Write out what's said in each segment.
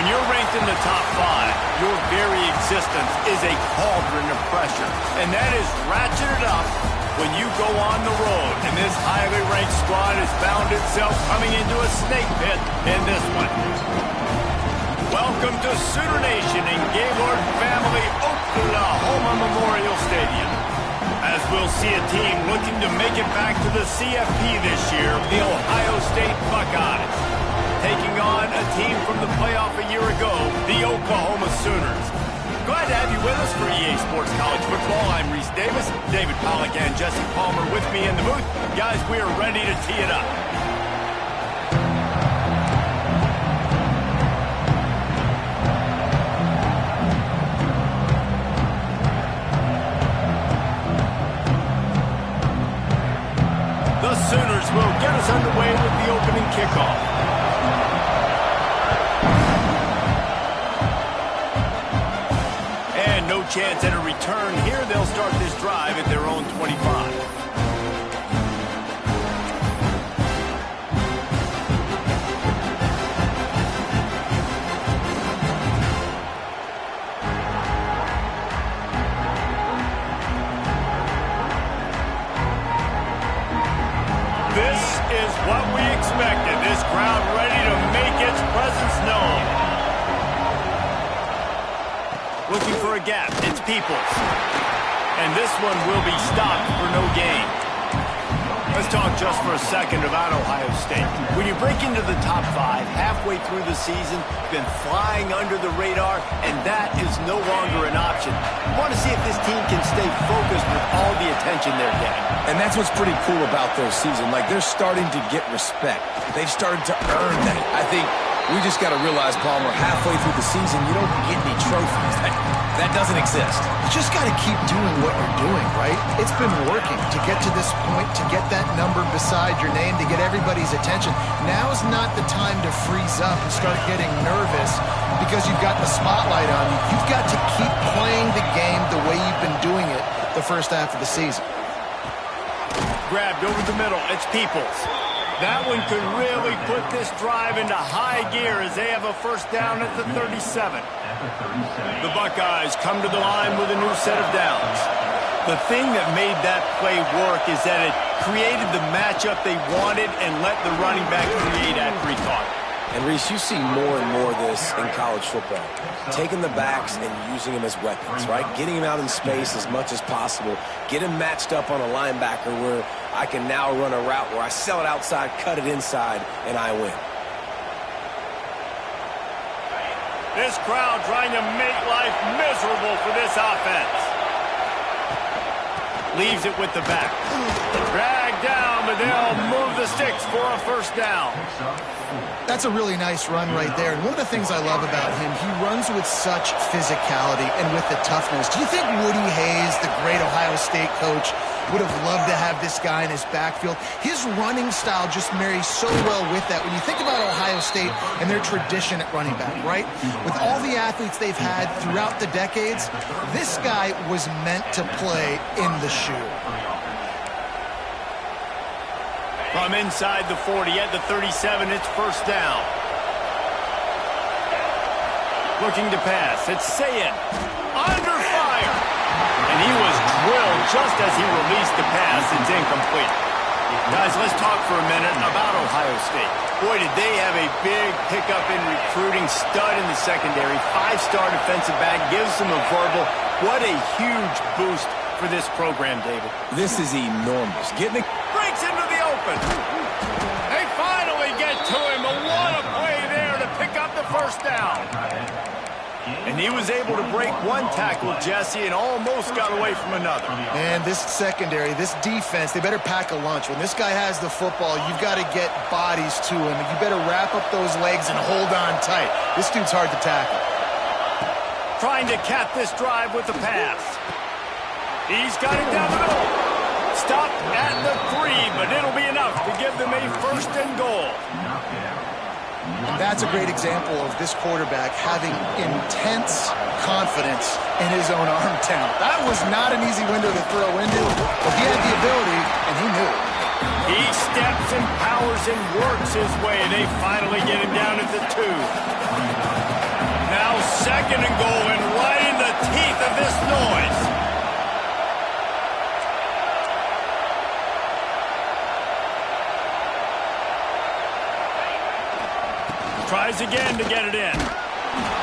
you're ranked in the top 5, your very existence is a cauldron of pressure. And that is ratcheted up when you go on the road. And this highly ranked squad has found itself coming into a snake pit in this one. Welcome to Sooner Nation in Gaylord Family Oklahoma Memorial Stadium. As we'll see a team looking to make it back to the CFP this year, the Ohio State Buckeyes, taking on a team from the playoff a year ago, the Oklahoma Sooners. Glad to have you with us for EA Sports College Football. I'm Reese Davis, David Pollack and Jesse Palmer with me in the booth. Guys, we are ready to tee it up. The Sooners will get us underway with the opening kickoff. And no chance at a return here. They'll start this drive at their own 25. This is what we expected. This crowd ready to make its presence known. Looking for a gap. It's Peoples. And this one will be stopped for no gain. Let's talk just for a second about Ohio State. When you break into the top 5 halfway through the season, been flying under the radar, and that is no longer an option. You want to see if this team can stay focused with all the attention they're getting. And that's what's pretty cool about their season. Like, they're starting to get respect. They've started to earn that. I think we just got to realize, Palmer, halfway through the season, you don't get any trophies. That doesn't exist. You just got to keep doing what you're doing, right? It's been working to get to this point, to get that number beside your name, to get everybody's attention. Now's not the time to freeze up and start getting nervous because you've got the spotlight on you. You've got to keep playing the game the way you've been doing it the first half of the season. Grabbed over the middle. It's Peoples. That one could really put this drive into high gear as they have a first down at the 37. The Buckeyes come to the line with a new set of downs. The thing that made that play work is that it created the matchup they wanted and let the running back create after he caught it. And, Reese, you see more and more of this in college football. Taking the backs and using them as weapons, right? Getting them out in space as much as possible. Get them matched up on a linebacker where I can now run a route where I sell it outside, cut it inside, and I win. This crowd trying to make life miserable for this offense. Leaves it with the back. Dragged down, but they'll move the sticks for a first down. That's a really nice run right there. And one of the things I love about him, he runs with such physicality and with the toughness. Do you think Woody Hayes, the great Ohio State coach, would have loved to have this guy in his backfield? His running style just marries so well with that. When you think about Ohio State and their tradition at running back, right? With all the athletes they've had throughout the decades, this guy was meant to play in the shoe. From inside the 40 at the 37, it's first down. Looking to pass, it's Sayin. Under fire. And he was drilled just as he released the pass. It's incomplete. Guys, let's talk for a minute about Ohio State. Boy, did they have a big pickup in recruiting. Stud in the secondary. 5-star defensive back. Gives them a verbal. What a huge boost for this program, David. This is enormous. Getting it. Breaks into the open. They finally get to him. But what a play there to pick up the first down. And he was able to break one tackle, Jesse, and almost got away from another. Man, this secondary, this defense, they better pack a lunch. When this guy has the football, you've got to get bodies to him. And you better wrap up those legs and hold on tight. This dude's hard to tackle. Trying to cap this drive with the pass. He's got it down the middle. Stopped at the 3, but it'll be enough to give them a first and goal. And that's a great example of this quarterback having intense confidence in his own arm talent. That was not an easy window to throw into, but he had the ability, and he knew it. He steps and powers and works his way. They finally get him down at the 2. Second and goal, and right in the teeth of this noise. Tries again to get it in.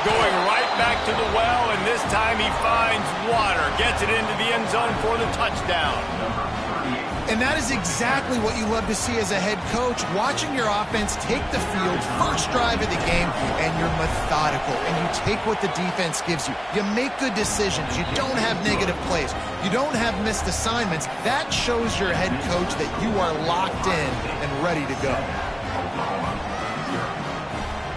Going right back to the well, and this time he finds water. Gets it into the end zone for the touchdown. And that is exactly what you love to see as a head coach, watching your offense take the field, first drive of the game, and you're methodical, and you take what the defense gives you. You make good decisions. You don't have negative plays. You don't have missed assignments. That shows your head coach that you are locked in and ready to go.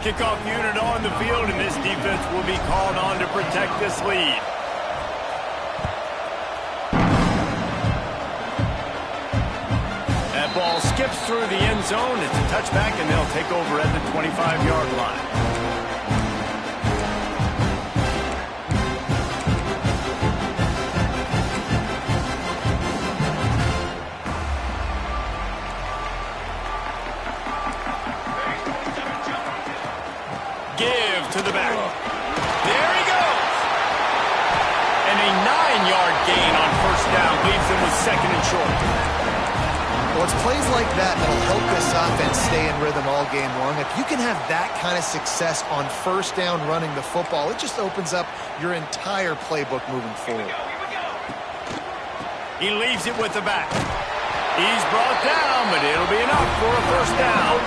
Kickoff unit on the field, and this defense will be called on to protect this lead. That ball skips through the end zone. It's a touchback, and they'll take over at the 25-yard line. Give to the back. There he goes. And a 9-yard gain on first down leaves them with second and short. Well, it's plays like that that'll help this offense stay in rhythm all game long. If you can have that kind of success on first down running the football, it just opens up your entire playbook moving forward. He leaves it with the back. He's brought down, but it'll be enough for a first down.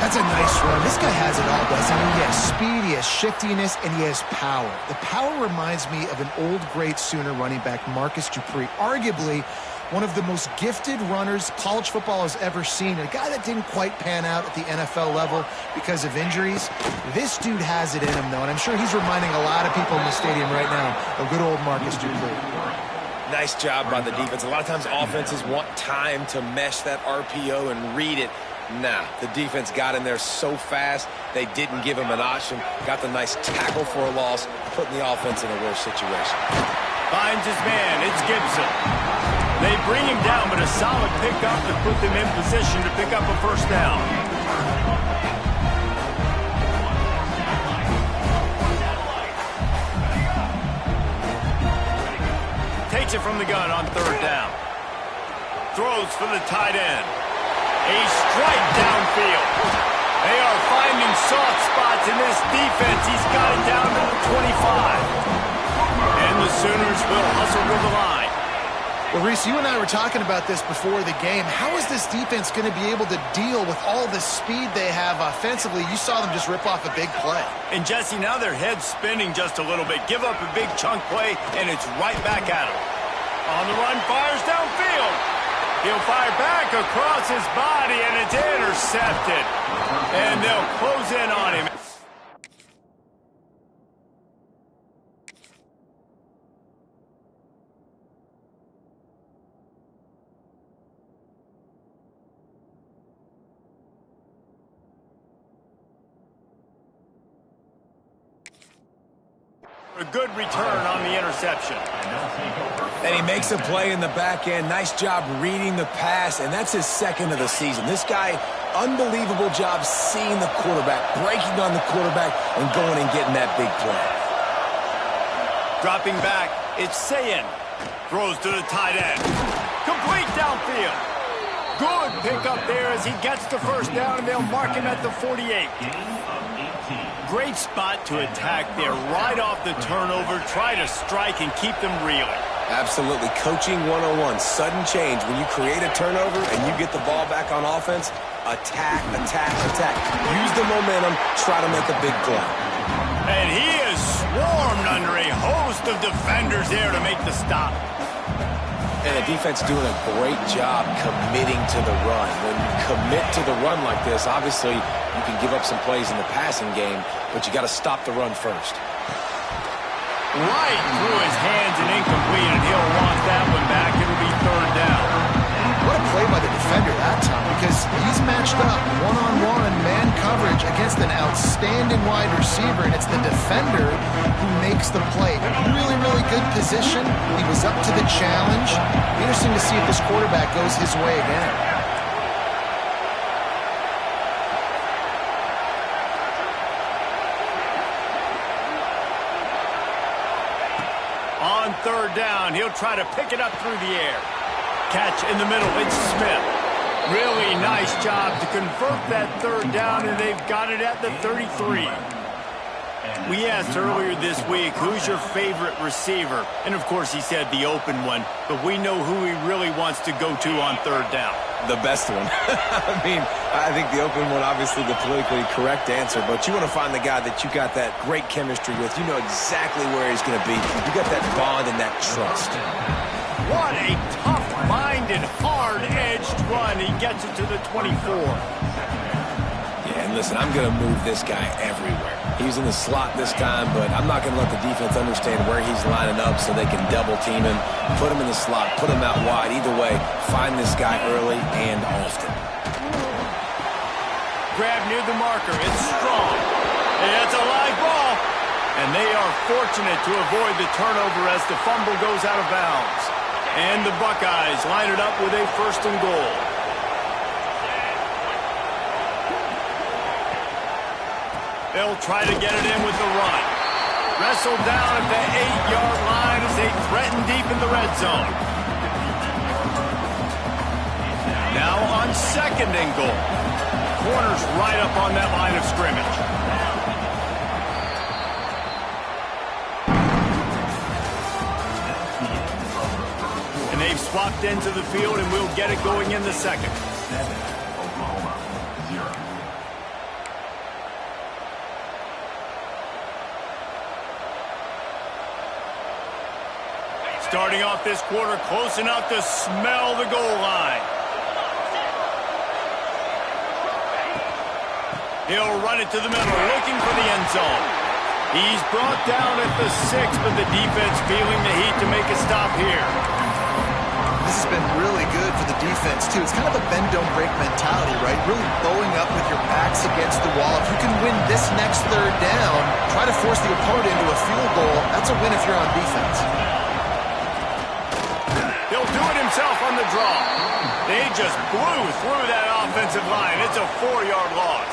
That's a nice run. This guy has it all, doesn't he? He has speed, he has shiftiness, and he has power. The power reminds me of an old, great Sooner running back, Marcus Dupree, arguably one of the most gifted runners college football has ever seen. A guy that didn't quite pan out at the NFL level because of injuries. This dude has it in him, though, and I'm sure he's reminding a lot of people in the stadium right now of good old Marcus Dupree. Nice job by the defense. A lot of times offenses want time to mesh that RPO and read it. Nah, the defense got in there so fast, they didn't give him an option. Got the nice tackle for a loss, putting the offense in a worse situation. Finds his man. It's Gibson. They bring him down, but a solid pickup to put them in position to pick up a first down. Takes it from the gun on third down. Throws for the tight end. A strike downfield. They are finding soft spots in this defense. He's got it down to the 25. And the Sooners will hustle to the line. Well, Reese, you and I were talking about this before the game. How is this defense going to be able to deal with all the speed they have offensively? You saw them just rip off a big play. And, Jesse, now their head's spinning just a little bit. Give up a big chunk play, and it's right back at them. On the run, fires downfield. He'll fire back across his body, and it's intercepted. And they'll close in on him. A good return on the interception. And he makes a play in the back end. Nice job reading the pass, and that's his second of the season. This guy, unbelievable job seeing the quarterback, breaking on the quarterback, and going and getting that big play. Dropping back, it's Sayin. Throws to the tight end. Complete downfield. Good pickup there as he gets the first down, and they'll mark him at the 48. Great spot to attack there, right off the turnover. Try to strike and keep them reeling. Absolutely. Coaching 101. Sudden change. When you create a turnover and you get the ball back on offense, attack, attack, attack. Use the momentum. Try to make a big play. And he is swarmed under a host of defenders there to make the stop. And the defense doing a great job committing to the run. When you commit to the run like this, obviously you can give up some plays in the passing game, but you got to stop the run first. Right through his hands and incomplete, and he'll want that one back. It'll be third down. What a play by the defender that time, because he's matched up one-on-one man coverage against an outstanding wide receiver, and it's the defender who makes the play. Really, really good position. He was up to the challenge. Interesting to see if this quarterback goes his way again. third down. He'll try to pick it up through the air. Catch in the middle. It's Smith. Really nice job to convert that third down, and they've got it at the 33. We asked earlier this week, who's your favorite receiver? And, of course, he said the open one, but we know who he really wants to go to on third down. The best one. I mean, I think the open one, obviously the politically correct answer, but you want to find the guy that you got that great chemistry with. You know exactly where he's going to be. You got that bond and that trust. What a tough-minded, hard-edged run. He gets it to the 24. Yeah, and listen, I'm going to move this guy everywhere. He's in the slot this time, but I'm not going to let the defense understand where he's lining up so they can double-team him, put him in the slot, put him out wide. Either way, find this guy early and often. Grab near the marker. It's strong. It's a live ball. And they are fortunate to avoid the turnover as the fumble goes out of bounds. And the Buckeyes line it up with a 1st and goal. They'll try to get it in with the run. Wrestled down at the 8-yard line as they threaten deep in the red zone. Now on 2nd and goal. Corner's right up on that line of scrimmage. And they've swapped into the field, and we'll get it going in the 2nd. Starting off this quarter close enough to smell the goal line. He'll run it to the middle, looking for the end zone. He's brought down at the 6, but the defense feeling the heat to make a stop here. This has been really good for the defense, too. It's kind of a bend-don't-break mentality, right? Really bowing up with your backs against the wall. If you can win this next third down, try to force the opponent into a field goal. That's a win if you're on defense. He'll do it himself on the draw. They just blew through that offensive line. It's a 4-yard loss.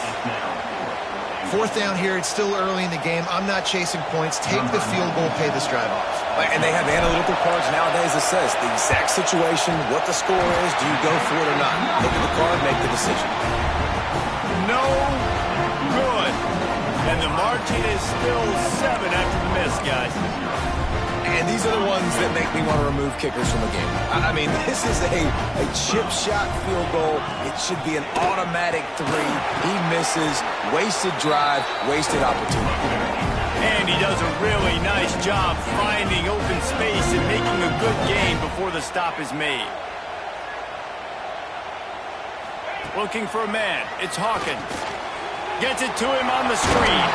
4th down here. It's still early in the game. I'm not chasing points. Take the field goal, pay this drive off. And they have analytical cards nowadays that says the exact situation, what the score is, do you go for it or not? Look at the card, make the decision. No good. And the margin is still 7 after the miss, guys. And these are the ones that make me want to remove kickers from the game. I mean, this is a chip shot field goal. It should be an automatic 3. He misses. Wasted drive, wasted opportunity. And he does a really nice job finding open space and making a good gain before the stop is made. Looking for a man. It's Hawkins. Gets it to him on the screen.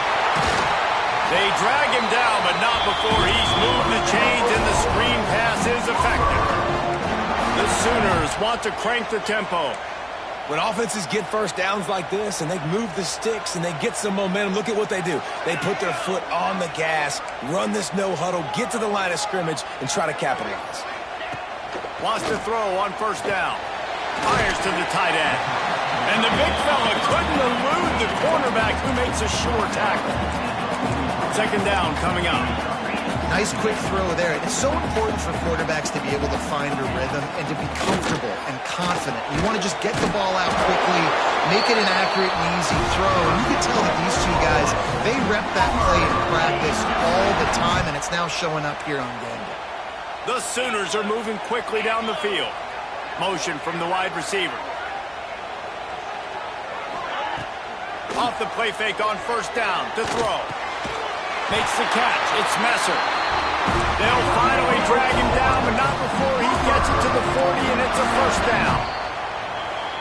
They drag him down, but not before he's moved the chains, and the screen pass is effective. The Sooners want to crank the tempo. When offenses get first downs like this and they move the sticks and they get some momentum, look at what they do. They put their foot on the gas, run this no-huddle, get to the line of scrimmage, and try to capitalize. Wants to throw on 1st down. Fires to the tight end. And the big fella couldn't elude the cornerback who makes a sure tackle. 2nd down coming up. Nice quick throw there. It's so important for quarterbacks to be able to find a rhythm and to be comfortable and confident. You want to just get the ball out quickly, make it an accurate and easy throw. And you can tell that these two guys, they rep that play in practice all the time, and it's now showing up here on game day. The Sooners are moving quickly down the field. Motion from the wide receiver. Off the play fake on 1st down to throw. Makes the catch. It's Messer. They'll finally drag him down, but not before he gets it to the 40, and it's a 1st down.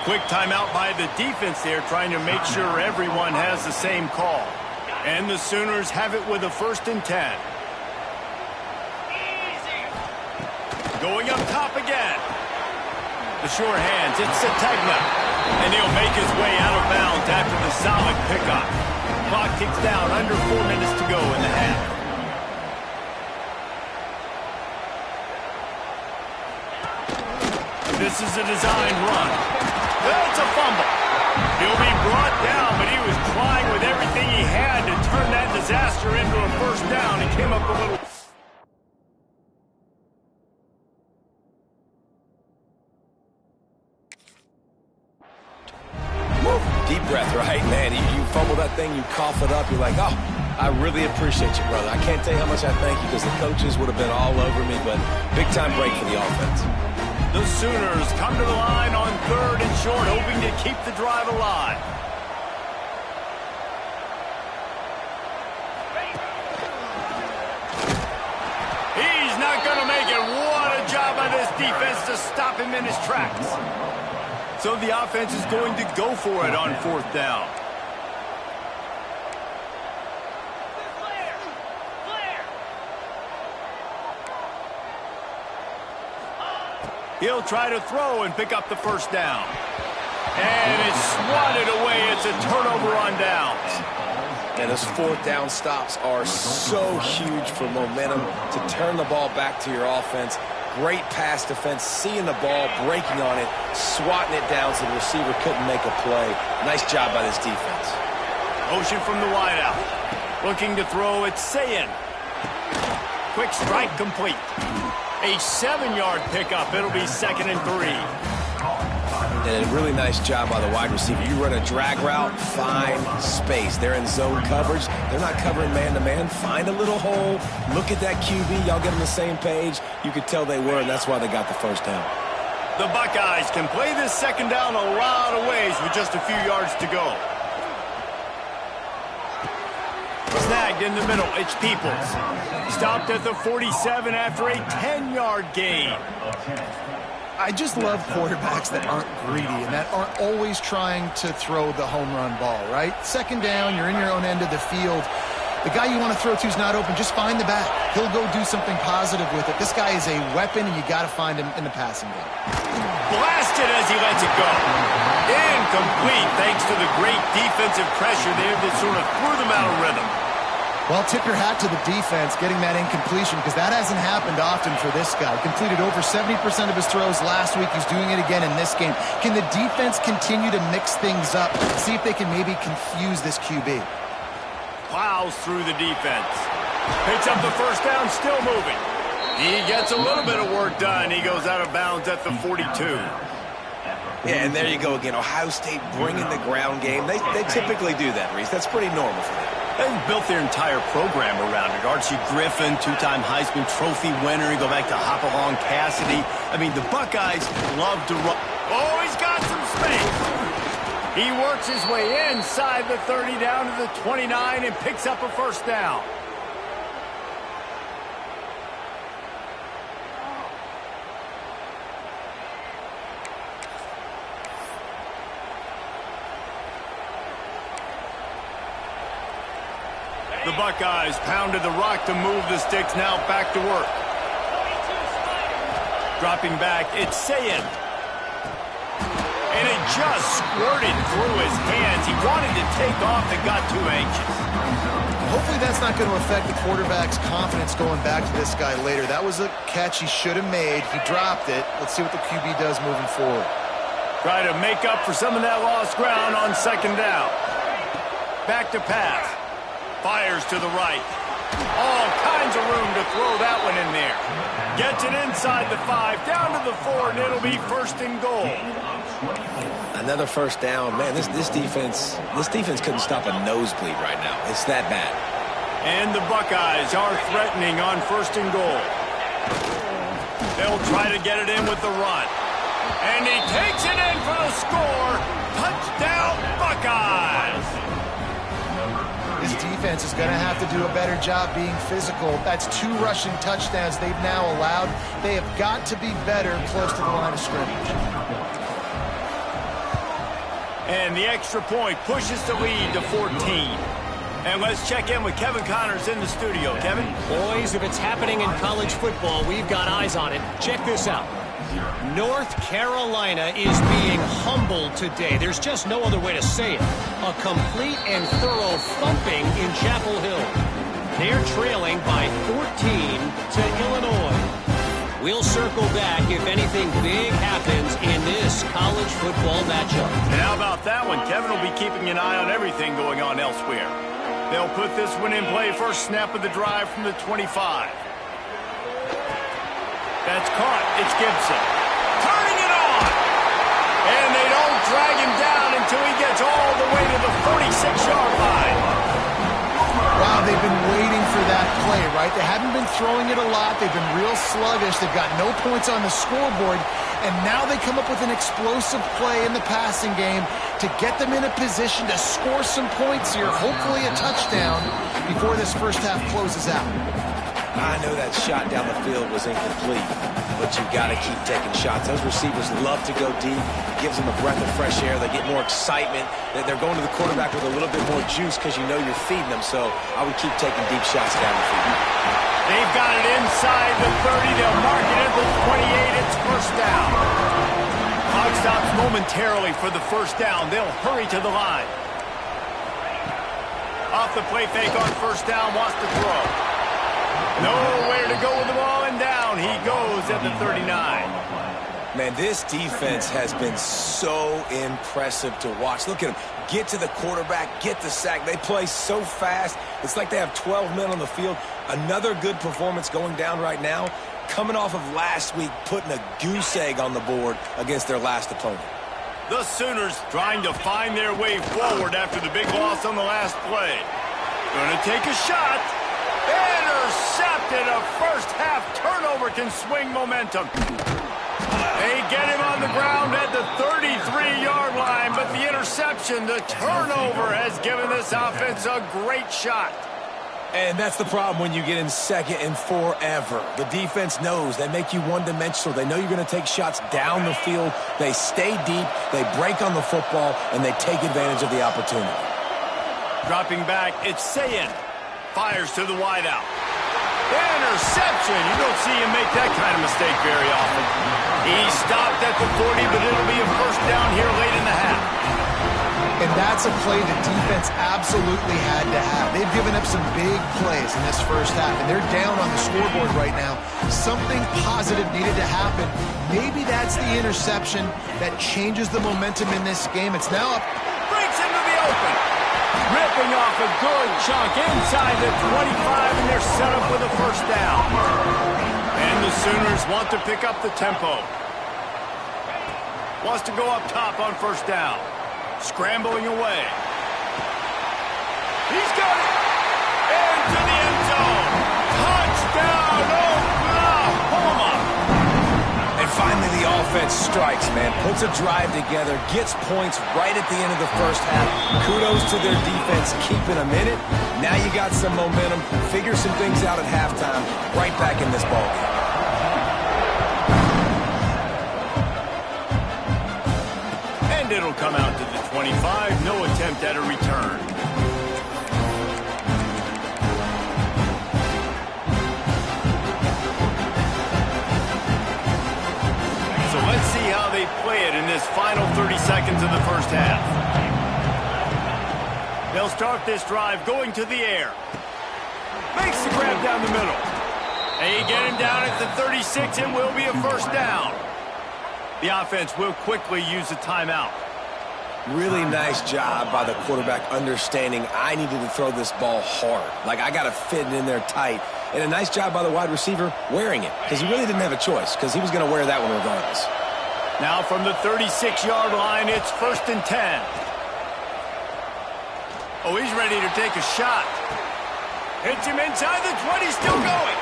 Quick timeout by the defense there, trying to make sure everyone has the same call. And the Sooners have it with a 1st and 10. Going up top again. The sure hands. It's Sategna. And he'll make his way out of bounds after the solid pickup. Clock ticks down, under 4 minutes to go in the half. This is a designed run. That's a fumble. He'll be brought down, but he was trying with everything he had to turn that disaster into a 1st down. He came up a little... man. You fumble that thing, you cough it up, you're like, oh, I really appreciate you, brother. I can't tell you how much I thank you because the coaches would have been all over me, but big-time break for the offense. The Sooners come to the line on 3rd and short, hoping to keep the drive alive. He's not going to make it. What a job by this defense to stop him in his tracks. So the offense is going to go for it on 4th down. He'll try to throw and pick up the 1st down. And it's swatted away. It's a turnover on downs. And those 4th down stops are so huge for momentum to turn the ball back to your offense. Great pass defense, seeing the ball, breaking on it, swatting it down so the receiver couldn't make a play. Nice job by this defense. Motion from the wideout. Looking to throw, it's Sayin. Quick strike complete. A 7-yard pickup. It'll be 2nd and 3. And a really nice job by the wide receiver. You run a drag route, find space. They're in zone coverage. They're not covering man-to-man. Find a little hole. Look at that QB. Y'all get on the same page. You could tell they were, and that's why they got the 1st down. The Buckeyes can play this 2nd down a lot of ways with just a few yards to go. Snagged in the middle. It's Peoples. Stopped at the 47 after a 10-yard gain. I just love quarterbacks that aren't greedy and that aren't always trying to throw the home run ball, right? 2nd down, you're in your own end of the field. The guy you want to throw to is not open. Just find the back. He'll go do something positive with it. This guy is a weapon, and you got to find him in the passing game. Blasted as he lets it go. Incomplete thanks to the great defensive pressure there that sort of threw them out of rhythm. Well, tip your hat to the defense getting that incompletion because that hasn't happened often for this guy. Completed over 70% of his throws last week. He's doing it again in this game. Can the defense continue to mix things up? See if they can maybe confuse this QB. Plows through the defense. Picks up the 1st down, still moving. He gets a little bit of work done. He goes out of bounds at the 42. Yeah, and there you go again. Ohio State bringing the ground game. They typically do that, Reese. That's pretty normal for them. They've built their entire program around it. Archie Griffin, 2-time Heisman Trophy winner. You go back to Hopalong Cassidy. I mean, the Buckeyes love to run. Oh, he's got some space. He works his way inside the 30 down to the 29 and picks up a 1st down. The Buckeyes pounded the rock to move the sticks, now back to work. Dropping back, it's Sayin. And it just squirted through his hands. He wanted to take off and got too anxious. Hopefully that's not going to affect the quarterback's confidence going back to this guy later. That was a catch he should have made. He dropped it. Let's see what the QB does moving forward. Try to make up for some of that lost ground on 2nd down. Back to pass. Fires to the right. All kinds of room to throw that one in there. Gets it inside the 5, down to the 4, and it'll be 1st and goal. Another 1st down. Man, this defense couldn't stop a nosebleed right now. It's that bad. And the Buckeyes are threatening on 1st and goal. They'll try to get it in with the run. And he takes it in for the score. Touchdown, Buckeyes! This defense is going to have to do a better job being physical. That's 2 rushing touchdowns they've now allowed. They have got to be better close to the line of scrimmage. And the extra point pushes the lead to 14. And let's check in with Kevin Connors in the studio. Kevin? Boys, if it's happening in college football, we've got eyes on it. Check this out. North Carolina is being humbled today. There's just no other way to say it. A complete and thorough thumping in Chapel Hill. They're trailing by 14 to Illinois. We'll circle back if anything big happens in this college football matchup. And how about that one? Kevin will be keeping an eye on everything going on elsewhere. They'll put this one in play. First snap of the drive from the 25. That's caught. It's Gibson. Turning it on. And they don't drag him down and until he gets all the way to the 46-yard line. Wow, they've been waiting for that play, right? They haven't been throwing it a lot. They've been real sluggish. They've got no points on the scoreboard. And now they come up with an explosive play in the passing game to get them in a position to score some points here, hopefully a touchdown, before this first half closes out. I know that shot down the field was incomplete, but you've got to keep taking shots. Those receivers love to go deep. It gives them a breath of fresh air. They get more excitement. They're going to the quarterback with a little bit more juice because you know you're feeding them. So I would keep taking deep shots down the field. They've got it inside the 30. They'll mark it at the 28. It's first down. Clock stops momentarily for the first down. They'll hurry to the line. Off the play fake on first down, wants to throw. Nowhere to go with the ball, and down he goes at the 39. Man, this defense has been so impressive to watch. Look at them. Get to the quarterback, get the sack. They play so fast. It's like they have 12 men on the field. Another good performance going down right now. Coming off of last week, putting a goose egg on the board against their last opponent. The Sooners trying to find their way forward after the big loss on the last play. Going to take a shot. Intercepted. A first-half turnover can swing momentum. They get him on the ground at the 33-yard line, but the interception, the turnover, has given this offense a great shot. And that's the problem when you get in second and forever. The defense knows. They make you one-dimensional. They know you're going to take shots down the field. They stay deep, they break on the football, and they take advantage of the opportunity. Dropping back, it's Sayin. Fires to the wideout. Interception. You don't see him make that kind of mistake very often. He stopped at the 40, but it'll be a first down here late in the half. And that's a play the defense absolutely had to have. They've given up some big plays in this first half, and they're down on the scoreboard right now. Something positive needed to happen. Maybe that's the interception that changes the momentum in this game. It's now up. Breaks into the open. Ripping off a good chunk inside the 25, and they're set up with a first down. And the Sooners want to pick up the tempo. Wants to go up top on first down. Scrambling away. He's got it. Into the end zone. Touchdown, Oklahoma. And finally the offense strikes, man. Puts a drive together, gets points right at the end of the first half. Kudos to their defense keeping them in it. Now you got some momentum. Figure some things out at halftime. Right back in this ballgame. And it'll come out to the 25. No attempt at a return. So let's see how they play it in this final 30 seconds of the first half. They'll start this drive going to the air. Makes the grab down the middle. They get him down at the 36. It will be a first down. The offense will quickly use a timeout. Really nice job by the quarterback understanding I needed to throw this ball hard. Like, I got to fit it in there tight. And a nice job by the wide receiver wearing it, because he really didn't have a choice, because he was going to wear that one regardless. Now from the 36-yard line, it's 1st and 10. Oh, he's ready to take a shot. Hits him inside the 20, still going.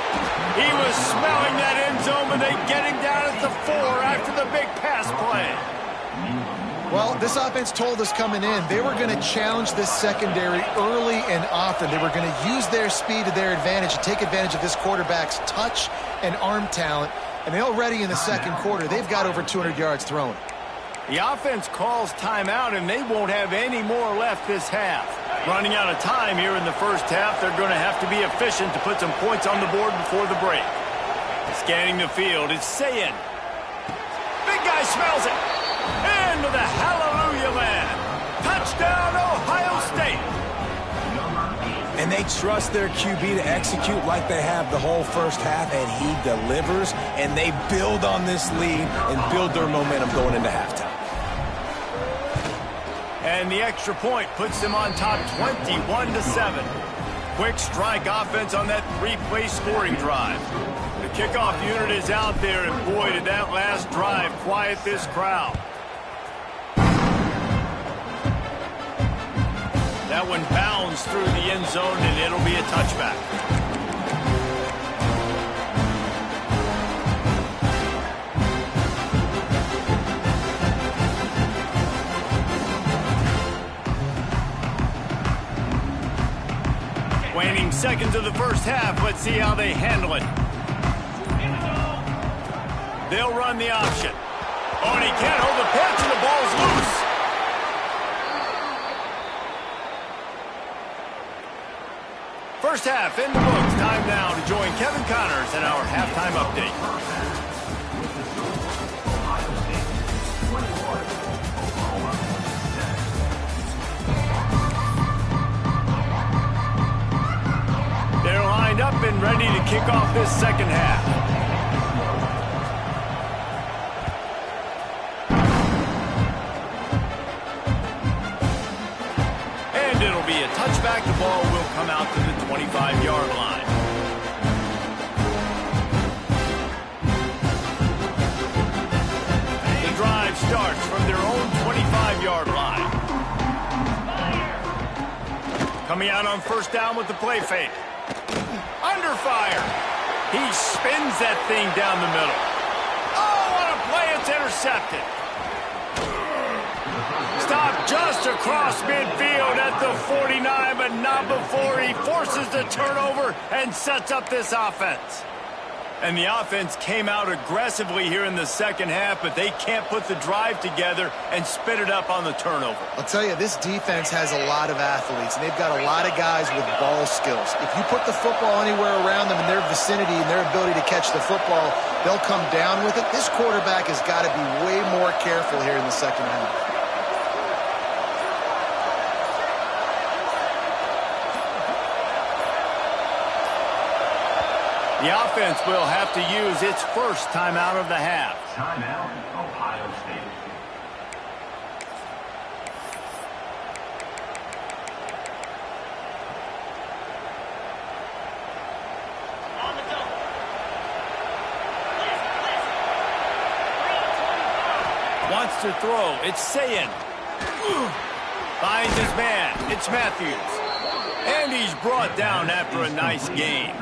He was smelling that end zone, but they get him down at the 4 after the big pass play. Well, this offense told us coming in they were going to challenge this secondary early and often. They were going to use their speed to their advantage and take advantage of this quarterback's touch and arm talent. And already in the second quarter, they've got over 200 yards thrown. The offense calls timeout, and they won't have any more left this half. Running out of time here in the first half, they're going to have to be efficient to put some points on the board before the break. Scanning the field, it's Sayin. Big guy smells it. Into the hallelujah land. Touchdown, Ohio State. And they trust their QB to execute like they have the whole first half, and he delivers, and they build on this lead and build their momentum going into halftime. And the extra point puts them on top 21-7. Quick strike offense on that 3-play scoring drive. The kickoff unit is out there, and boy, did that last drive quiet this crowd. That one bounds through the end zone, and it'll be a touchback. Waning seconds of the first half. Let's see how they handle it. They'll run the option. Oh, and he can't hold the pitch, and the ball's loose. First half in the books. Time now to join Kevin Connors in our halftime update. They're lined up and ready to kick off this second half. Touchback, the ball will come out to the 25-yard line. The drive starts from their own 25-yard line. Coming out on first down with the play fake. Under fire. He spins that thing down the middle. Oh, what a play. It's intercepted. Stop just across midfield at the 49, but not before he forces the turnover and sets up this offense. And the offense came out aggressively here in the second half, but they can't put the drive together and spit it up on the turnover. I'll tell you, this defense has a lot of athletes, and they've got a lot of guys with ball skills. If you put the football anywhere around them in their vicinity and their ability to catch the football, they'll come down with it. This quarterback has got to be way more careful here in the second half. The offense will have to use its first timeout of the half. Timeout, Ohio State. Wants to throw. It's Sayin. Finds his man. It's Matthews. And he's brought down after a nice gain.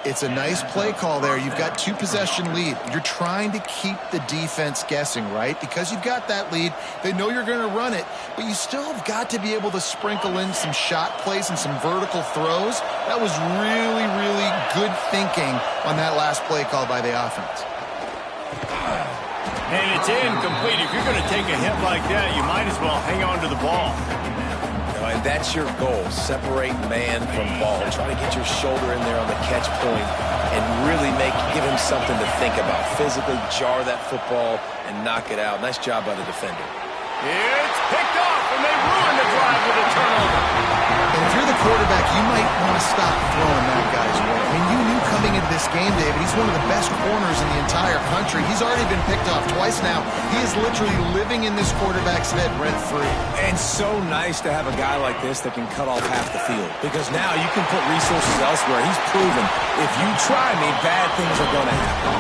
It's a nice play call there. You've got two-possession lead. You're trying to keep the defense guessing, right? Because you've got that lead. They know you're going to run it, but you still have got to be able to sprinkle in some shot plays and some vertical throws. That was really, really good thinking on that last play call by the offense. And it's incomplete. If you're going to take a hit like that, you might as well hang on to the ball. And that's your goal. Separate man from ball. Try to get your shoulder in there on the catch point and really give him something to think about. Physically jar that football and knock it out. Nice job by the defender. It's picked off, and they ruin the drive with a turnover. And if you're the quarterback, you might want to stop throwing that guy's way. I mean, you knew coming into this game, David, he's one of the best corners in the entire country. He's already been picked off twice now. He is literally living in this quarterback's head rent-free. And so nice to have a guy like this that can cut off half the field. Because now you can put resources elsewhere. He's proven if you try me, bad things are going to happen.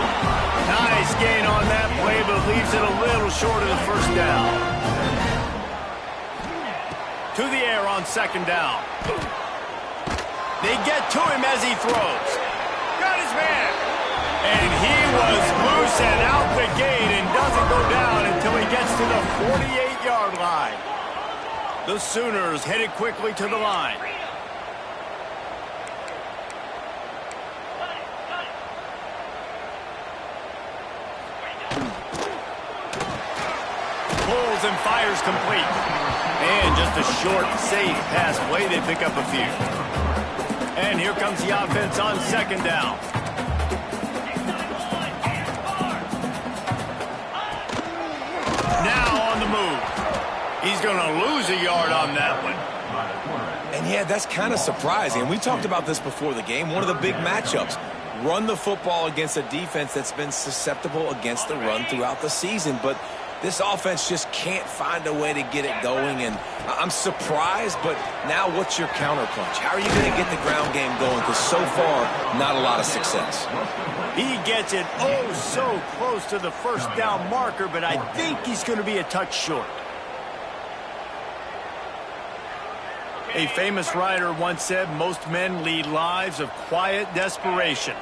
Nice gain on that play, but leaves it a little short of the first down. To the air on second down. They get to him as he throws. Got his man. And he was loose and out the gate and doesn't go down until he gets to the 48-yard line. The Sooners headed quickly to the line. Pulls and fires complete. And just a short, safe pass play. They pick up a few. And here comes the offense on second down. Now on the move. He's going to lose a yard on that one. And yeah, that's kind of surprising. We talked about this before the game. One of the big matchups. run the football against a defense that's been susceptible against the run throughout the season. But this offense just can't find a way to get it going, and I'm surprised, but now what's your counterpunch? How are you going to get the ground game going? Because so far, not a lot of success. He gets it oh so close to the first down marker, but I think he's going to be a touch short. A famous writer once said, most men lead lives of quiet desperation.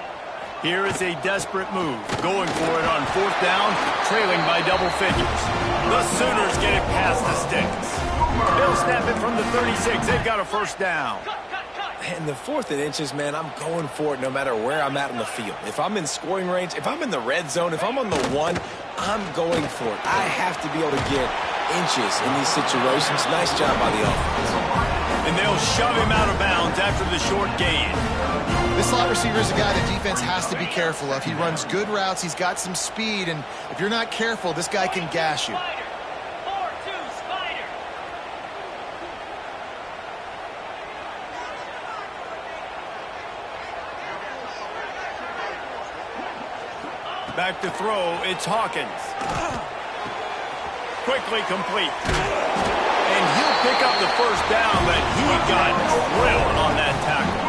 Here is a desperate move, going for it on 4th down, trailing by double figures. The Sooners get it past the sticks. They'll snap it from the 36. They've got a first down. And the 4th and inches, man, I'm going for it no matter where I'm at on the field. If I'm in scoring range, if I'm in the red zone, if I'm on the 1, I'm going for it. I have to be able to get inches in these situations. Nice job by the offense. And they'll shove him out of bounds after the short gain. This slot receiver is a guy the defense has to be careful of. He runs good routes. He's got some speed, and if you're not careful, this guy can gash you. Back to throw, it's Hawkins. Quickly complete. And he'll pick up the first down, but he got drilled on that tackle.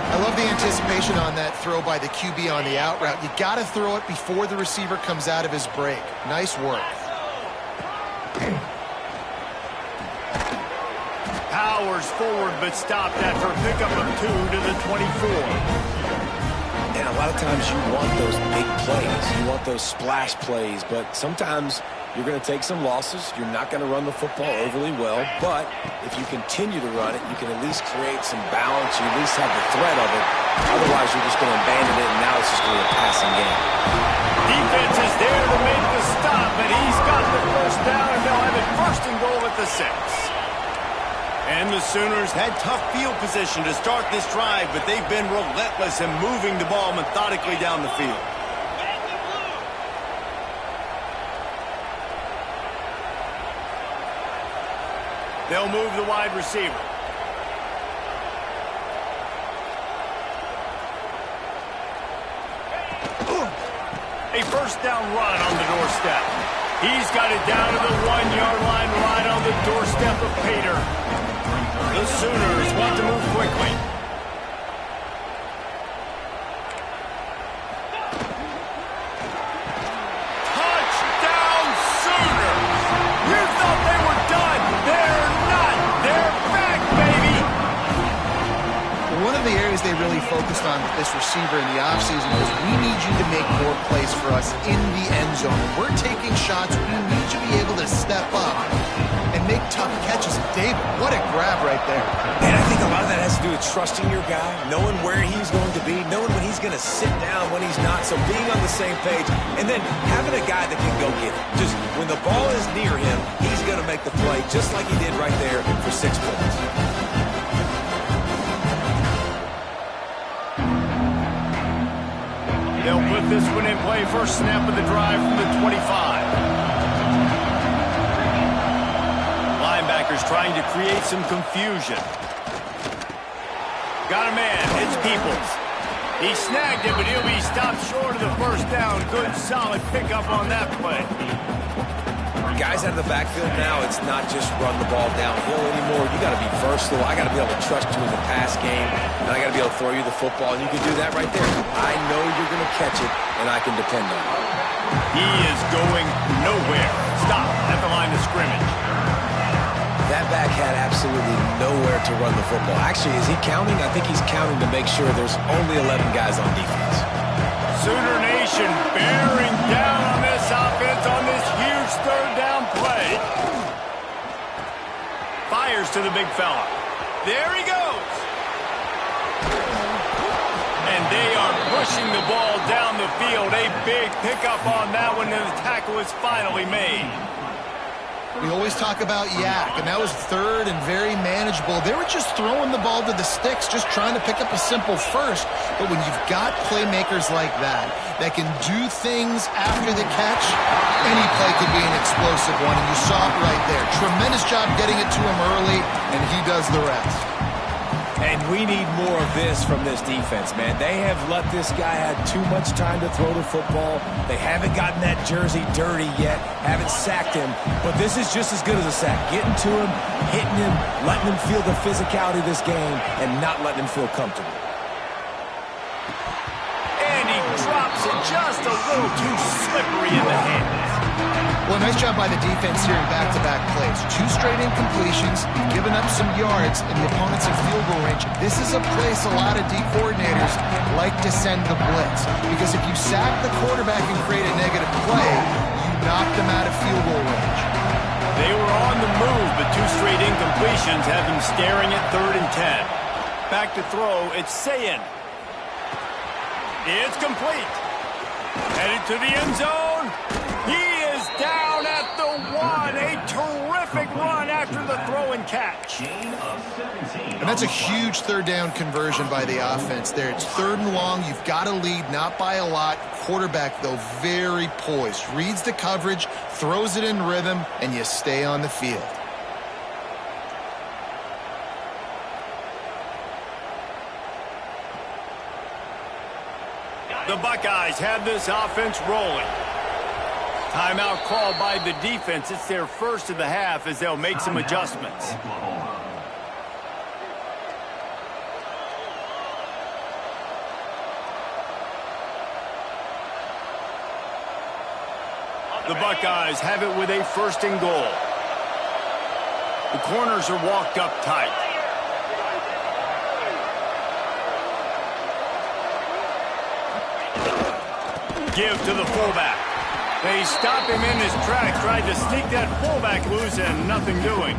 I love the anticipation on that throw by the QB on the out route. You got to throw it before the receiver comes out of his break. Nice work. Powers forward, but stopped after a pickup of 2 to the 24. And a lot of times you want those big plays. You want those splash plays, but sometimes you're going to take some losses. You're not going to run the football overly well, but if you continue to run it, you can at least create some balance. You at least have the threat of it. Otherwise, you're just going to abandon it, and now it's just going to be a passing game. Defense is there to make the stop, and he's got the first down, and they'll have it 1st and goal at the 6. And the Sooners had tough field position to start this drive, but they've been relentless in moving the ball methodically down the field. They'll move the wide receiver. A first down run on the doorstep. He's got it down to the 1-yard line, right on the doorstep of Pater. The Sooners want to move quickly. Touchdown Sooners! You thought they were done. They're not. They're back, baby. One of the areas they really focused on with this receiver in the offseason was we need you to make more plays for us in the end zone. We're taking shots. We need you to be able to step up and make tough catches. David, what a grab right there. And I think a lot of that has to do with trusting your guy, knowing where he's going to be, knowing when he's going to sit down, when he's not. So being on the same page, and then having a guy that can go get it. Just when the ball is near him, he's going to make the play, just like he did right there for 6 points. They'll put this one in play. First snap of the drive from the 25. Linebackers trying to create some confusion. Got a man. It's Peoples. He snagged it, but he'll be stopped short of the first down. Good, solid pickup on that play. Guys out of the backfield now, it's not just run the ball downhill anymore. You got to be versatile. I got to be able to trust you in the pass game, and I got to be able to throw you the football, and you can do that right there. I know you're going to catch it, and I can depend on it. He is going nowhere. Stop at the line of scrimmage. That back had absolutely nowhere to run the football. Actually, is he counting? I think he's counting to make sure there's only 11 guys on defense. Sooner Nation bearing down on this offense on this huge 3rd down play. Fires to the big fella. There he goes. And they are pushing the ball down the field. A big pickup on that one, and the tackle is finally made. We always talk about yak, and that was 3rd and very manageable. They were just throwing the ball to the sticks, just trying to pick up a simple first. But when you've got playmakers like that can do things after the catch, any play could be an explosive one, and you saw it right there. Tremendous job getting it to him early, and he does the rest. And we need more of this from this defense, man. They have let this guy have too much time to throw the football. They haven't gotten that jersey dirty yet, haven't sacked him. But this is just as good as a sack. Getting to him, hitting him, letting him feel the physicality of this game, and not letting him feel comfortable. And he drops it just a little too slippery in the hands. Well, nice job by the defense here in back-to-back plays. 2 straight incompletions, giving up some yards, and the opponent's in field goal range. This is a place a lot of D coordinators like to send the blitz, because if you sack the quarterback and create a negative play, you knock them out of field goal range. They were on the move, but 2 straight incompletions have him staring at 3rd and 10. Back to throw, it's Sayin. It's complete. Headed to the end zone. He is down at the 1. A terrific run after the throw and catch. And that's a huge 3rd down conversion by the offense there. It's 3rd and long. You've got to lead, not by a lot. Quarterback, though, very poised. Reads the coverage, throws it in rhythm, and you stay on the field. The Buckeyes have this offense rolling. Timeout called by the defense. It's their first of the half as they'll make some adjustments. The Buckeyes have it with a 1st and goal. The corners are walked up tight. Give to the fullback. They stop him in his tracks, tried to sneak that fullback loose, and nothing doing.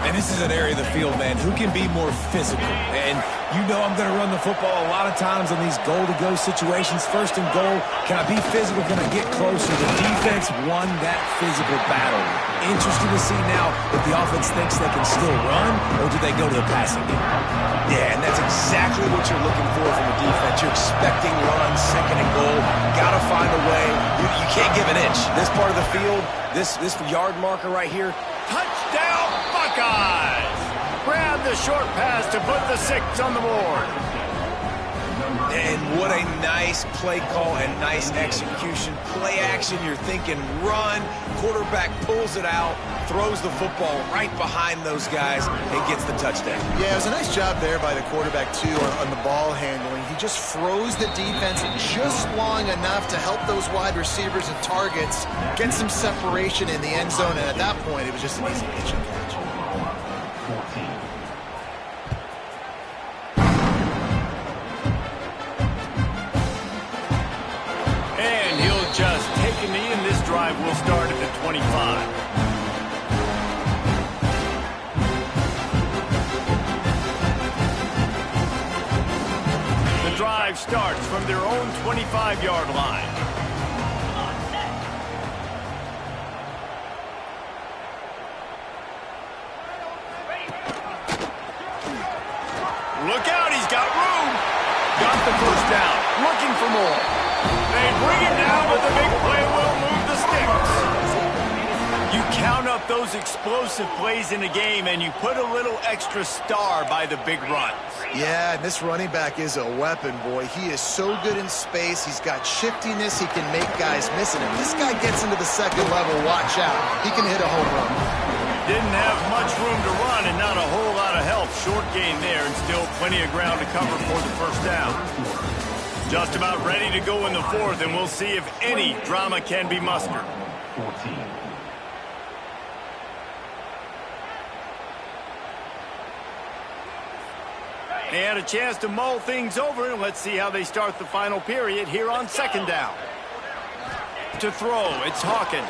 And this is an area of the field, man, who can be more physical. And you know I'm going to run the football a lot of times in these goal-to-go situations. 1st and goal, can I be physical? Can I get closer? The defense won that physical battle. Interesting to see now if the offense thinks they can still run, or do they go to the passing game? Yeah, and that's exactly what you're looking for from the defense. You're expecting runs, 2nd and goal. Got to find a way. You can't give an inch. This part of the field, this yard marker right here. Touchdown, Buckeyes! Grab the short pass to put the 6 on the board. And what a nice play call and nice execution. Play action, you're thinking run. Quarterback pulls it out, throws the football right behind those guys, and gets the touchdown. Yeah, it was a nice job there by the quarterback, too, on the ball handling. He just froze the defense just long enough to help those wide receivers and targets get some separation in the end zone, and at that point, it was just an easy pitch and catch. And he'll just take a knee, and this drive will start at the 25. The drive starts from their own 25-yard line. Look out, he's got room. Got the 1st down. Looking for more. They bring it down, but the big play will move the sticks. You count up those explosive plays in a game, and you put a little extra star by the big runs. Yeah, and this running back is a weapon, boy. He is so good in space. He's got shiftiness. He can make guys miss it. If this guy gets into the 2nd level, watch out. He can hit a home run. Didn't have much room to run and not a whole lot of help. Short gain there and still plenty of ground to cover for the 1st down. Just about ready to go in the 4th, and we'll see if any drama can be mustered. 14. They had a chance to mull things over, and let's see how they start the final period here on 2nd down. To throw, it's Hawkins.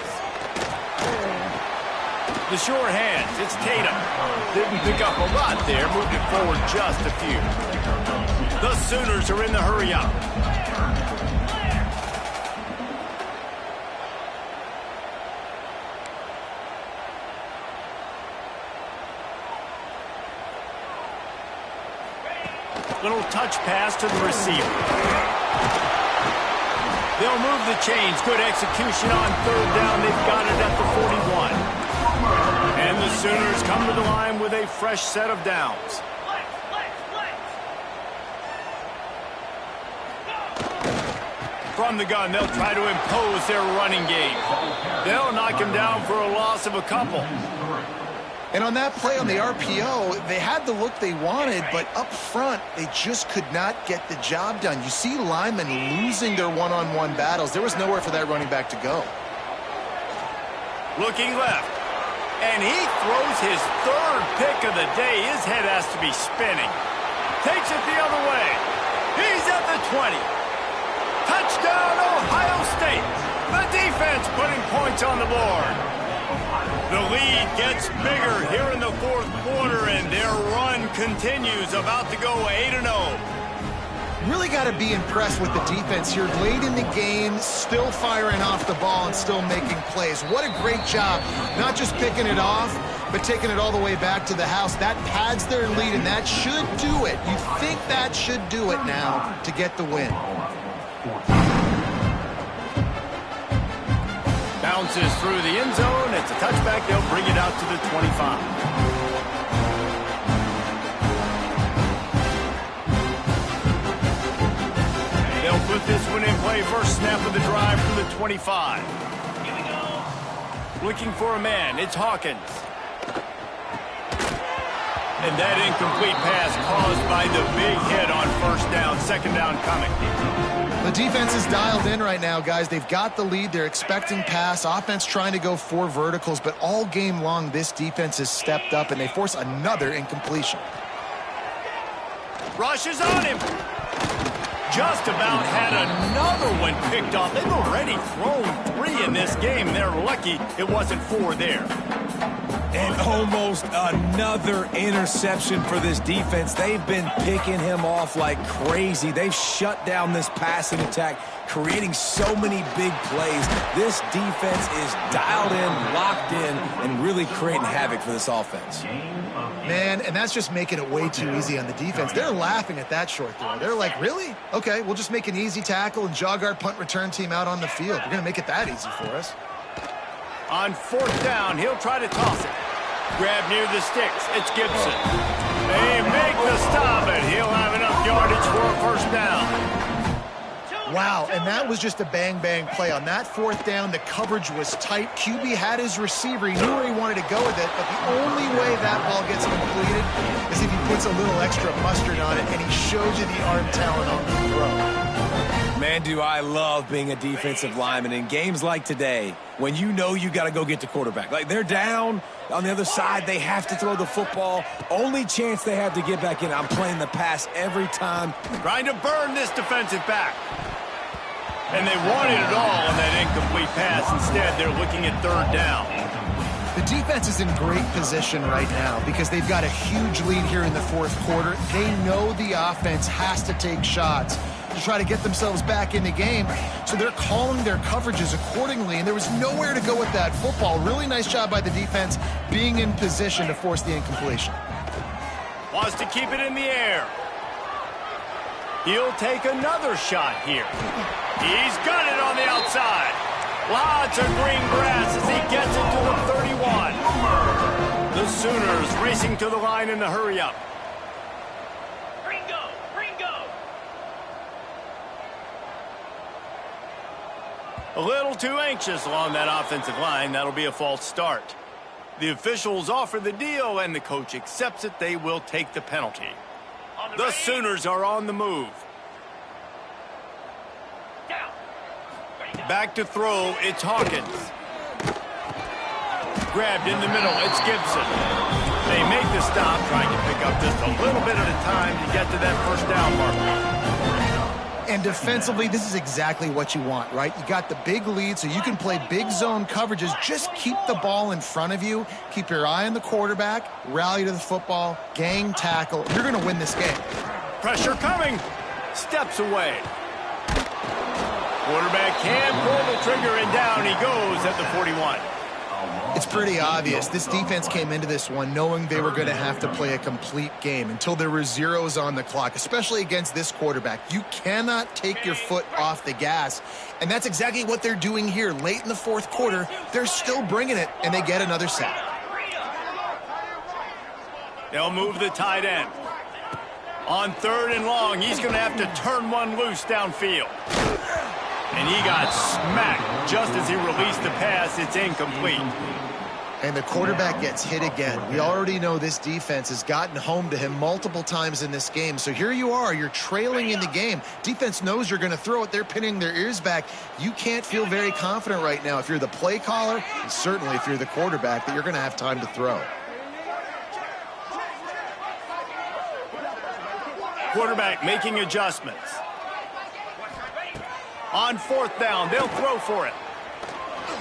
The sure hands, it's Tatum. Didn't pick up a lot there, moved it forward just a few. The Sooners are in the hurry up. Little touch pass to the receiver. They'll move the chains. Good execution on 3rd down. They've got it at the 41. And the Sooners come to the line with a fresh set of downs. from the gun. They'll try to impose their running game. They'll knock him down for a loss of a couple. And on that play on the RPO, they had the look they wanted, but up front, they just could not get the job done. You see linemen losing their one-on-one battles. There was nowhere for that running back to go. Looking left. And he throws his third pick of the day. His head has to be spinning. Takes it the other way. He's at the 20. Touchdown, Ohio State. The defense putting points on the board. The lead gets bigger here in the fourth quarter, and their run continues, about to go 8-0. Really got to be impressed with the defense here. Late in the game, still firing off the ball and still making plays. What a great job. Not just picking it off, but taking it all the way back to the house. That pads their lead, and that should do it. You think that should do it now to get the win. Bounces through the end zone. It's a touchback. They'll bring it out to the 25. They'll put this one in play. First snap of the drive from the 25. Here we go. Looking for a man. It's Hawkins. And that incomplete pass caused by the big hit on first down. Second down coming. The defense is dialed in right now, guys. They've got the lead. They're expecting pass. Offense trying to go 4 verticals, but all game long, this defense has stepped up, and they force another incompletion. Rushes on him. Just about had another one picked off. They've already thrown 3 in this game. They're lucky it wasn't 4 there. And almost another interception for this defense. They've been picking him off like crazy. They've shut down this passing attack, creating so many big plays. This defense is dialed in, locked in, and really creating havoc for this offense. Man, and that's just making it way too easy on the defense. They're laughing at that short throw. They're like, really? Okay, we'll just make an easy tackle and jog our punt return team out on the field. We're going to make it that easy for us. On fourth down, he'll try to toss it. Grab near the sticks. It's Gibson. They make the stop, and he'll have enough yardage for a first down. Wow, and that was just a bang-bang play. On that fourth down, the coverage was tight. QB had his receiver. He knew where he wanted to go with it, but the only way that ball gets completed is if he puts a little extra mustard on it, and he shows you the arm talent on the throw. Man, do I love being a defensive lineman in games like today when you know you got to go get the quarterback. Like, they're down on the other side. They have to throw the football. Only chance they have to get back in. I'm playing the pass every time. Trying to burn this defensive back. And they wanted it all on that incomplete pass. Instead, they're looking at third down. The defense is in great position right now because they've got a huge lead here in the fourth quarter. They know the offense has to take shots to try to get themselves back in the game. So they're calling their coverages accordingly, and there was nowhere to go with that football. Really nice job by the defense being in position to force the incompletion. Wants to keep it in the air. He'll take another shot here. He's got it on the outside. Lots of green grass as he gets it to the 31. The Sooners racing to the line in the hurry-up. A little too anxious along that offensive line. That'll be a false start. The officials offer the deal, and the coach accepts it. They will take the penalty. The Sooners are on the move. Back to throw, it's Hawkins. Grabbed in the middle, it's Gibson. They make the stop, trying to pick up just a little bit at a time to get to that first down marker. And defensively, this is exactly what you want, right? You got the big lead, so you can play big zone coverages. Just keep the ball in front of you. Keep your eye on the quarterback. Rally to the football. Gang tackle. You're going to win this game. Pressure coming. Steps away. Quarterback can pull the trigger, and down he goes at the 41. It's pretty obvious. This defense came into this one knowing they were going to have to play a complete game until there were zeros on the clock, especially against this quarterback. You cannot take your foot off the gas, and that's exactly what they're doing here. Late in the fourth quarter, they're still bringing it, and they get another sack. They'll move the tight end. On third and long, he's going to have to turn one loose downfield. And he got smacked just as he released the pass. It's incomplete. And the quarterback gets hit again. We already know this defense has gotten home to him multiple times in this game. So here you are, you're trailing in the game. Defense knows you're going to throw it. They're pinning their ears back. You can't feel very confident right now if you're the play caller, and certainly if you're the quarterback, that you're going to have time to throw. Quarterback making adjustments. On 4th down, they'll throw for it.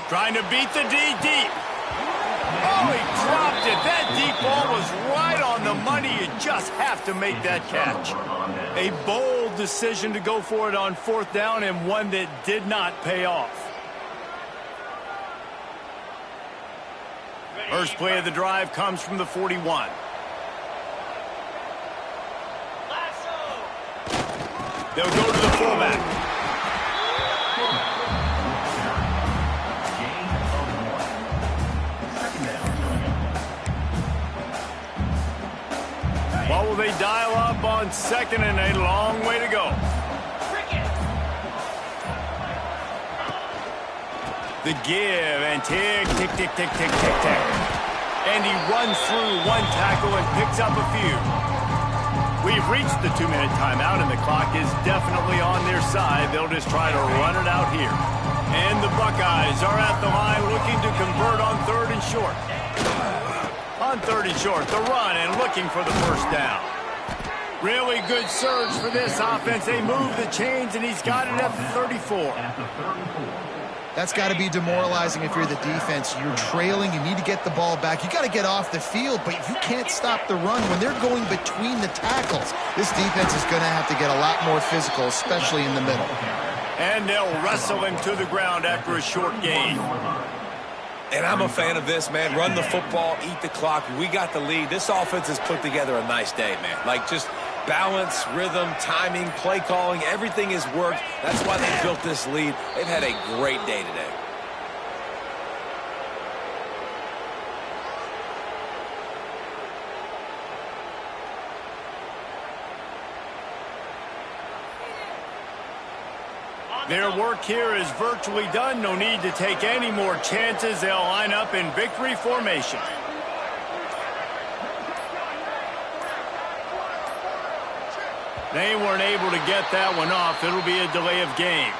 Trying to beat the D deep. Oh, he dropped it. That deep ball was right on the money. You just have to make that catch. A bold decision to go for it on 4th down, and one that did not pay off. First play of the drive comes from the 41. They'll go to the fullback. What will they dial up on 2nd and a long way to go? The give and tick, tick, tick, tick, tick, tick, tick. And he runs through one tackle and picks up a few. We've reached the 2-minute timeout, and the clock is definitely on their side. They'll just try to run it out here. And the Buckeyes are at the line looking to convert on 3rd and short. On 3rd and short, the run and looking for the first down. Really good surge for this offense. They move the chains, and he's got it at the 34. That's got to be demoralizing if you're the defense. You're trailing. You need to get the ball back. You got to get off the field, but you can't stop the run when they're going between the tackles. This defense is going to have to get a lot more physical, especially in the middle. And they'll wrestle him to the ground after a short gain. And I'm a fan of this, man. Run the football, eat the clock. We got the lead. This offense has put together a nice day, man. Like, just balance, rhythm, timing, play calling, everything has worked. That's why they built this lead. They've had a great day today. Their work here is virtually done. No need to take any more chances. They'll line up in victory formation. They weren't able to get that one off. It'll be a delay of game.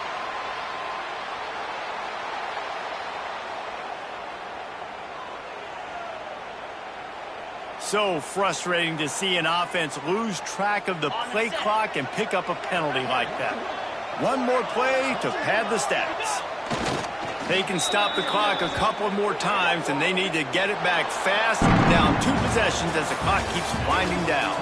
So frustrating to see an offense lose track of the play clock and pick up a penalty like that. One more play to pad the stats. They can stop the clock a couple more times, and they need to get it back fast, down 2 possessions as the clock keeps winding down.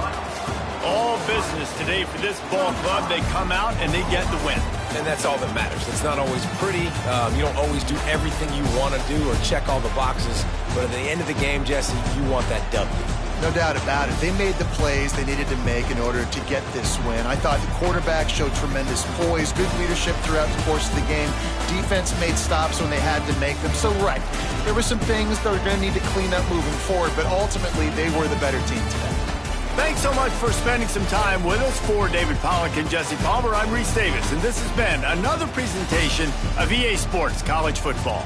All business today for this ball club. They come out and they get the win. And that's all that matters. It's not always pretty. You don't always do everything you want to do or check all the boxes. But at the end of the game, Jesse, you want that W. No doubt about it. They made the plays they needed to make in order to get this win. I thought the quarterback showed tremendous poise, good leadership throughout the course of the game. Defense made stops when they had to make them. So, right, there were some things they're going to need to clean up moving forward, but ultimately they were the better team today. Thanks so much for spending some time with us. For David Pollack and Jesse Palmer, I'm Reese Davis, and this has been another presentation of EA Sports College Football.